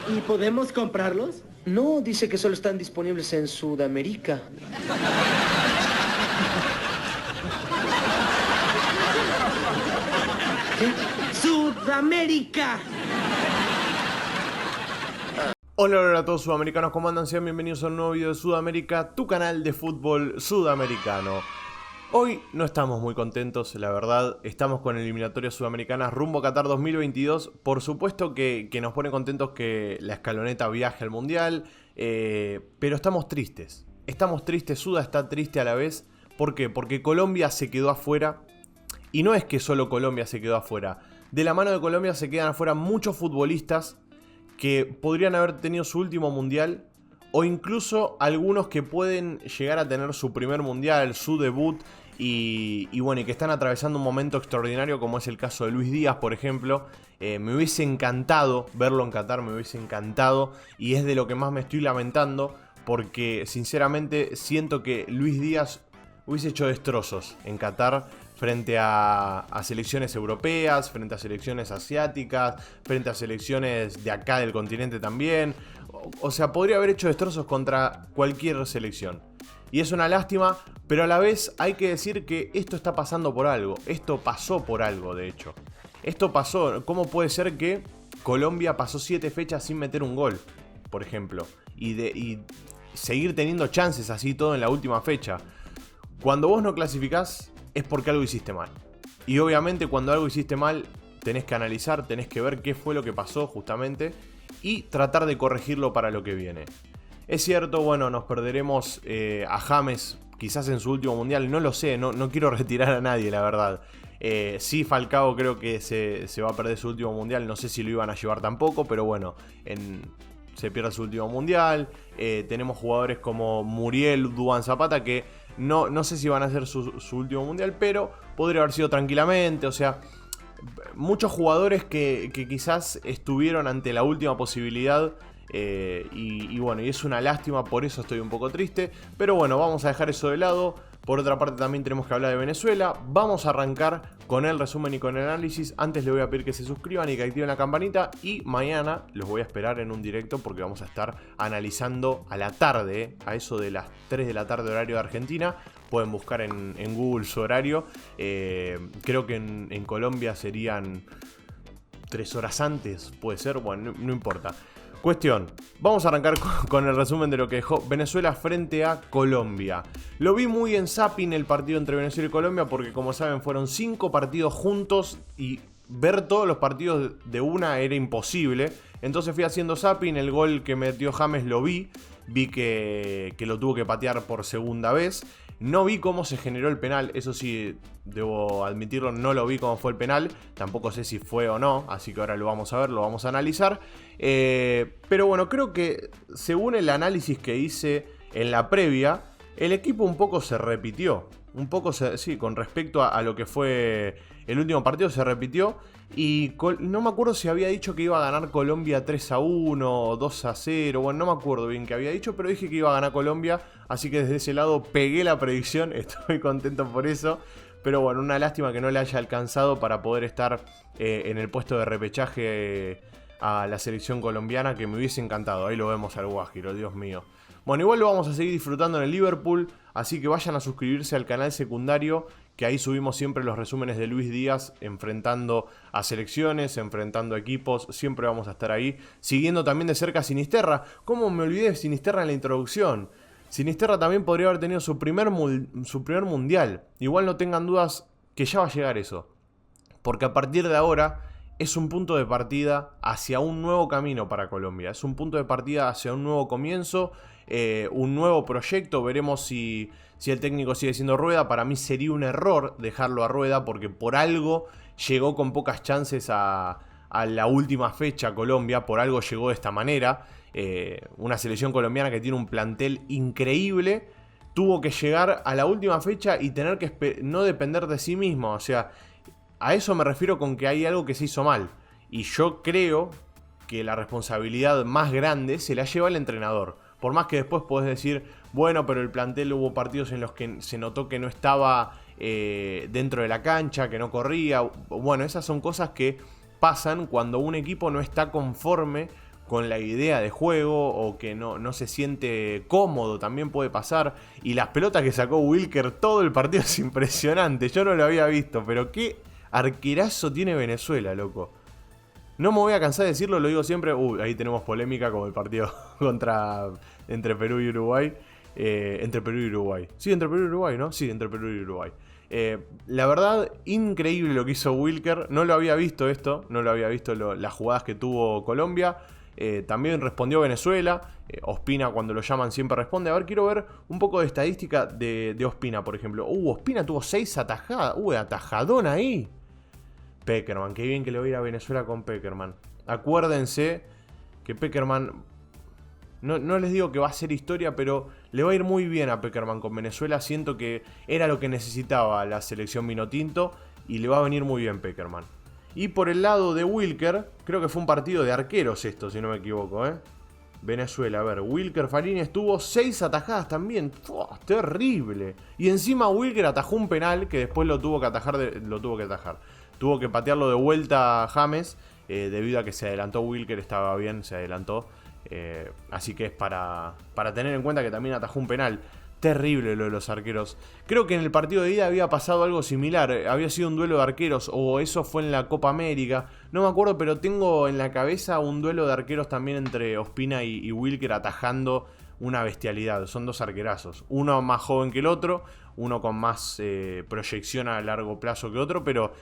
¿Y podemos comprarlos? No, dice que solo están disponibles en Sudamérica. ¿Qué? ¡Sudamérica! Hola, hola a todos sudamericanos, ¿cómo andan? Sean bienvenidos a un nuevo video de Sudamérica, tu canal de fútbol sudamericano. Hoy no estamos muy contentos, la verdad. Estamos con eliminatorias sudamericanas rumbo a Qatar 2022. Por supuesto que nos pone contentos que la escaloneta viaje al Mundial, pero estamos tristes. Estamos tristes, Suda está triste a la vez. ¿Por qué? Porque Colombia se quedó afuera. Y no es que solo Colombia se quedó afuera. De la mano de Colombia se quedan afuera muchos futbolistas que podrían haber tenido su último mundial, o incluso algunos que pueden llegar a tener su primer mundial, su debut, y bueno, y que están atravesando un momento extraordinario, como es el caso de Luis Díaz, por ejemplo. Me hubiese encantado verlo en Qatar, me hubiese encantado, y es de lo que más me estoy lamentando, porque sinceramente siento que Luis Díaz hubiese hecho destrozos en Qatar, frente a selecciones europeas, frente a selecciones asiáticas, frente a selecciones de acá del continente también. O sea, podría haber hecho destrozos contra cualquier selección. Y es una lástima, pero a la vez hay que decir que esto está pasando por algo. Esto pasó por algo, de hecho. Esto pasó. ¿Cómo puede ser que Colombia pasó 7 fechas sin meter un gol, por ejemplo? Y seguir teniendo chances así todo en la última fecha. Cuando vos no clasificás, es porque algo hiciste mal. Y obviamente cuando algo hiciste mal, tenés que analizar, tenés que ver qué fue lo que pasó justamente y tratar de corregirlo para lo que viene. Es cierto, bueno, nos perderemos a James quizás en su último mundial, no lo sé, no quiero retirar a nadie, la verdad. Sí, Falcao creo que se va a perder su último mundial, no sé si lo iban a llevar tampoco, pero bueno, se pierde su último mundial. Tenemos jugadores como Muriel, Duván Zapata, que no sé si van a ser su último mundial, pero podría haber sido tranquilamente. O sea, muchos jugadores que quizás estuvieron ante la última posibilidad. Y bueno, y es una lástima, por eso estoy un poco triste. Pero bueno, vamos a dejar eso de lado. Por otra parte también tenemos que hablar de Venezuela. Vamos a arrancar con el resumen y con el análisis. Antes les voy a pedir que se suscriban y que activen la campanita. Y mañana los voy a esperar en un directo porque vamos a estar analizando a la tarde, a eso de las 3 de la tarde horario de Argentina. Pueden buscar en Google su horario. Creo que en Colombia serían 3 horas antes, puede ser, bueno, no importa. Cuestión, vamos a arrancar con el resumen de lo que dejó Venezuela frente a Colombia. Lo vi muy en zapping el partido entre Venezuela y Colombia porque, como saben, fueron 5 partidos juntos y ver todos los partidos de una era imposible. Entonces fui haciendo zapping, el gol que metió James lo vi que lo tuvo que patear por segunda vez. No vi cómo se generó el penal, eso sí, debo admitirlo, no lo vi cómo fue el penal. Tampoco sé si fue o no, así que ahora lo vamos a ver, lo vamos a analizar. Pero bueno, creo que según el análisis que hice en la previa, el equipo un poco se repitió. Sí, con respecto a lo que fue el último partido se repitió. Y no me acuerdo si había dicho que iba a ganar Colombia 3-1 o 2-0. Bueno, no me acuerdo bien qué había dicho, pero dije que iba a ganar Colombia. Así que desde ese lado pegué la predicción. Estoy contento por eso. Pero bueno, una lástima que no le haya alcanzado para poder estar en el puesto de repechaje a la selección colombiana, que me hubiese encantado. Ahí lo vemos al Guajiro, Dios mío. Bueno, igual lo vamos a seguir disfrutando en el Liverpool, así que vayan a suscribirse al canal secundario, que ahí subimos siempre los resúmenes de Luis Díaz, enfrentando a selecciones, enfrentando a equipos, siempre vamos a estar ahí, siguiendo también de cerca a Sinisterra. ¿Cómo me olvidé de Sinisterra en la introducción? Sinisterra también podría haber tenido su primer mundial, igual no tengan dudas que ya va a llegar eso, porque a partir de ahora es un punto de partida hacia un nuevo camino para Colombia, es un punto de partida hacia un nuevo comienzo, un nuevo proyecto. Veremos si el técnico sigue siendo Rueda. Para mí sería un error dejarlo a Rueda porque por algo llegó con pocas chances a la última fecha Colombia, por algo llegó de esta manera. Una selección colombiana que tiene un plantel increíble tuvo que llegar a la última fecha y tener que no depender de sí mismo. O sea, a eso me refiero con que hay algo que se hizo mal. Y yo creo que la responsabilidad más grande se la lleva el entrenador. Por más que después podés decir, bueno, pero el plantel hubo partidos en los que se notó que no estaba dentro de la cancha, que no corría. Bueno, esas son cosas que pasan cuando un equipo no está conforme con la idea de juego o que no se siente cómodo, también puede pasar. Y las pelotas que sacó Wilker todo el partido es impresionante, yo no lo había visto, pero qué arquerazo tiene Venezuela, loco. No me voy a cansar de decirlo, lo digo siempre. Ahí tenemos polémica como el partido entre Perú y Uruguay. Entre Perú y Uruguay. Sí, entre Perú y Uruguay, ¿no? Sí, entre Perú y Uruguay. La verdad, increíble lo que hizo Wilker. No lo había visto esto. No lo había visto las jugadas que tuvo Colombia. También respondió Venezuela. Ospina, cuando lo llaman, siempre responde. A ver, quiero ver un poco de estadística de Ospina, por ejemplo. Ospina tuvo 6 atajadas. Atajadón ahí. Pekerman, qué bien que le voy a ir a Venezuela con Pekerman. Acuérdense que Pekerman, no les digo que va a ser historia, pero le va a ir muy bien a Pekerman con Venezuela. Siento que era lo que necesitaba la selección vinotinto y le va a venir muy bien Pekerman. Y por el lado de Wilker, creo que fue un partido de arqueros esto, si no me equivoco, Venezuela, a ver, Wilker Farines tuvo 6 atajadas también. Terrible. Y encima Wilker atajó un penal que después lo tuvo que atajar. Tuvo que patearlo de vuelta a James, debido a que se adelantó Wilker, estaba bien, se adelantó. Así que es para tener en cuenta que también atajó un penal. Terrible lo de los arqueros. Creo que en el partido de ida había pasado algo similar. Había sido un duelo de arqueros, o eso fue en la Copa América. No me acuerdo, pero tengo en la cabeza un duelo de arqueros también entre Ospina y Wilker atajando una bestialidad. Son dos arquerazos. Uno más joven que el otro. Uno con más proyección a largo plazo que otro. Pero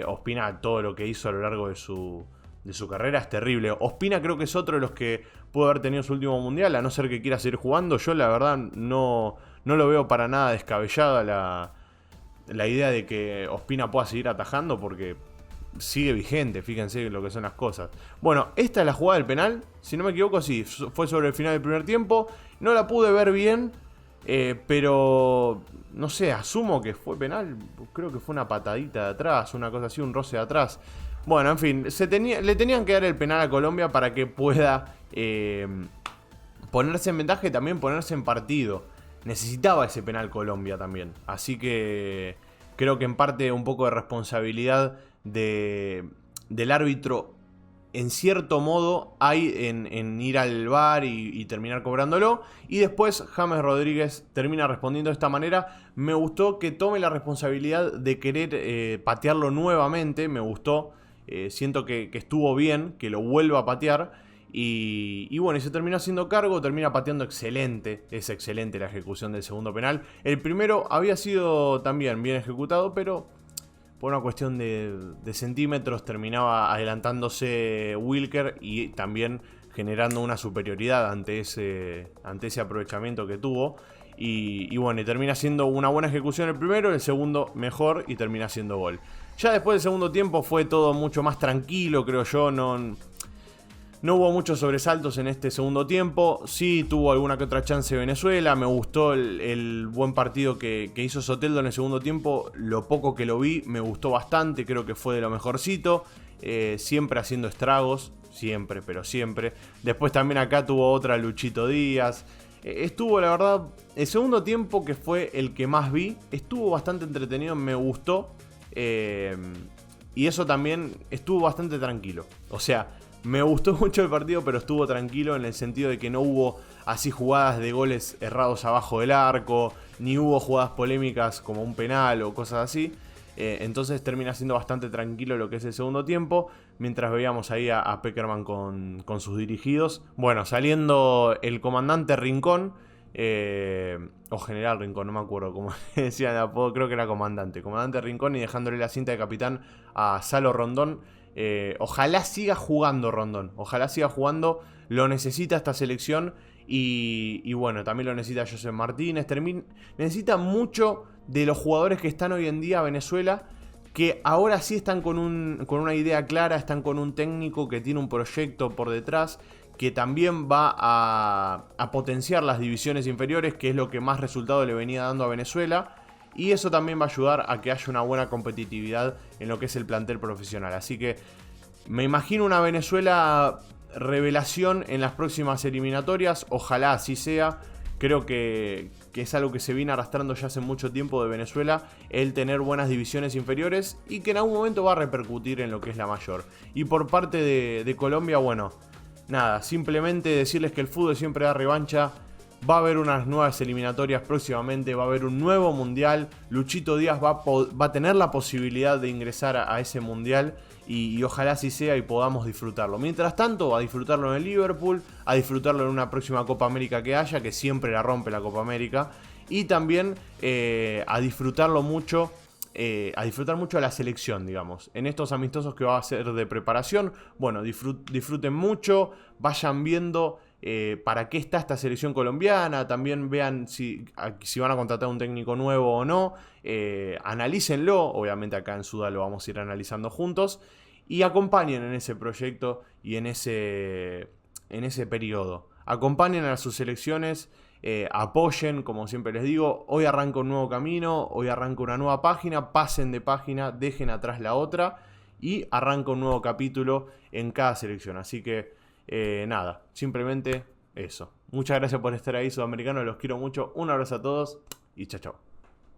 Ospina, todo lo que hizo a lo largo de su carrera es terrible. Ospina creo que es otro de los que pudo haber tenido su último mundial, a no ser que quiera seguir jugando. Yo la verdad no lo veo para nada descabellada la idea de que Ospina pueda seguir atajando, porque sigue vigente, fíjense lo que son las cosas. Bueno, esta es la jugada del penal, si no me equivoco, sí, fue sobre el final del primer tiempo. No la pude ver bien, pero no sé, asumo que fue penal. Creo que fue una patadita de atrás, una cosa así, un roce de atrás. Bueno, en fin, le tenían que dar el penal a Colombia para que pueda ponerse en ventaja y también ponerse en partido. Necesitaba ese penal Colombia también. Así que creo que en parte un poco de responsabilidad del árbitro, en cierto modo, hay en ir al VAR y terminar cobrándolo. Y después James Rodríguez termina respondiendo de esta manera. Me gustó que tome la responsabilidad de querer patearlo nuevamente. Me gustó. Siento que estuvo bien, que lo vuelva a patear. Y bueno, y se terminó haciendo cargo, termina pateando excelente. Es excelente la ejecución del segundo penal. El primero había sido también bien ejecutado, pero por una cuestión de centímetros terminaba adelantándose Wilker y también generando una superioridad ante ese aprovechamiento que tuvo. Y bueno, y termina siendo una buena ejecución el primero, el segundo mejor y termina siendo gol. Ya después del segundo tiempo fue todo mucho más tranquilo, creo yo. No hubo muchos sobresaltos en este segundo tiempo. Sí tuvo alguna que otra chance Venezuela. Me gustó el buen partido que hizo Soteldo en el segundo tiempo. Lo poco que lo vi me gustó bastante. Creo que fue de lo mejorcito. Siempre haciendo estragos. Siempre, pero siempre. Después también acá tuvo otra Luchito Díaz. Estuvo, la verdad, el segundo tiempo, que fue el que más vi, estuvo bastante entretenido, me gustó. Y eso también estuvo bastante tranquilo. O sea, me gustó mucho el partido, pero estuvo tranquilo en el sentido de que no hubo así jugadas de goles errados abajo del arco, ni hubo jugadas polémicas como un penal o cosas así. Entonces termina siendo bastante tranquilo lo que es el segundo tiempo, mientras veíamos ahí a Pekerman con sus dirigidos. Bueno, saliendo el comandante Rincón, o general Rincón, no me acuerdo cómo decían el apodo, creo que era comandante Rincón, y dejándole la cinta de capitán a Salo Rondón. Ojalá siga jugando Rondón, ojalá siga jugando, lo necesita esta selección. Y bueno, también lo necesita José Martínez. Necesita mucho de los jugadores que están hoy en día a Venezuela, que ahora sí están con una idea clara, están con un técnico que tiene un proyecto por detrás, que también va a potenciar las divisiones inferiores, que es lo que más resultado le venía dando a Venezuela. Y eso también va a ayudar a que haya una buena competitividad en lo que es el plantel profesional. Así que me imagino una Venezuela revelación en las próximas eliminatorias. Ojalá así sea. Creo que es algo que se viene arrastrando ya hace mucho tiempo de Venezuela, el tener buenas divisiones inferiores, y que en algún momento va a repercutir en lo que es la mayor. Y por parte de Colombia, bueno, nada, simplemente decirles que el fútbol siempre da revancha. Va a haber unas nuevas eliminatorias próximamente, va a haber un nuevo mundial. Luchito Díaz va a tener la posibilidad de ingresar a ese mundial y ojalá así sea y podamos disfrutarlo. Mientras tanto, a disfrutarlo en el Liverpool, a disfrutarlo en una próxima Copa América que haya, que siempre la rompe la Copa América. Y también a disfrutarlo mucho. A disfrutar mucho de la selección, digamos. En estos amistosos que va a ser de preparación, bueno, disfruten mucho, vayan viendo para qué está esta selección colombiana, también vean si van a contratar un técnico nuevo o no, analícenlo, obviamente acá en Suda lo vamos a ir analizando juntos, y acompañen en ese proyecto y en ese periodo. Acompañen a sus selecciones. Apoyen, como siempre les digo. Hoy arranca un nuevo camino, hoy arranca una nueva página. Pasen de página, dejen atrás la otra y arranca un nuevo capítulo en cada selección. Así que nada, simplemente eso. Muchas gracias por estar ahí, sudamericanos, los quiero mucho. Un abrazo a todos y chao, chao.